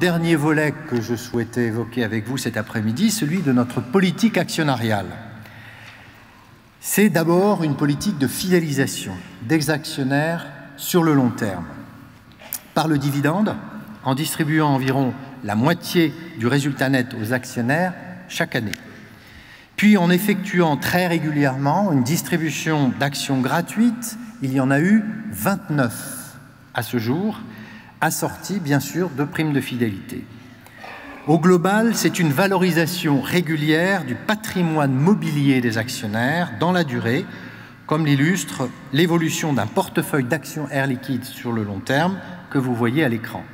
Dernier volet que je souhaitais évoquer avec vous cet après-midi, celui de notre politique actionnariale. C'est d'abord une politique de fidélisation des actionnaires sur le long terme. Par le dividende, en distribuant environ la moitié du résultat net aux actionnaires chaque année. Puis en effectuant très régulièrement une distribution d'actions gratuites, il y en a eu 29 à ce jour, assorties bien sûr de primes de fidélité. Au global, c'est une valorisation régulière du patrimoine mobilier des actionnaires dans la durée, comme l'illustre l'évolution d'un portefeuille d'actions Air Liquide sur le long terme que vous voyez à l'écran.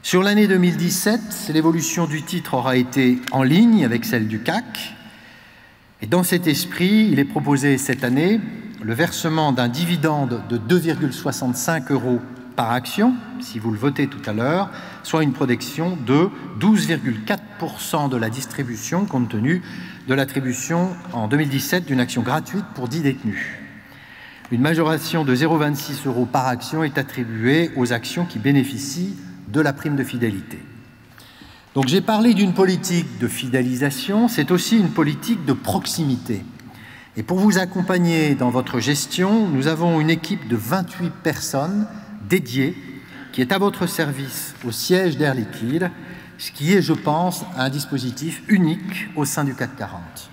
Sur l'année 2017, l'évolution du titre aura été en ligne avec celle du CAC. Et dans cet esprit, il est proposé cette année le versement d'un dividende de 2,65 € par action, si vous le votez tout à l'heure, soit une protection de 12,4% de la distribution compte tenu de l'attribution en 2017 d'une action gratuite pour 10 détenus. Une majoration de 0,26 € par action est attribuée aux actions qui bénéficient de la prime de fidélité. Donc j'ai parlé d'une politique de fidélisation, c'est aussi une politique de proximité. Et pour vous accompagner dans votre gestion, nous avons une équipe de 28 personnes dédiées qui est à votre service au siège d'Air Liquide, ce qui est, je pense, un dispositif unique au sein du CAC 40.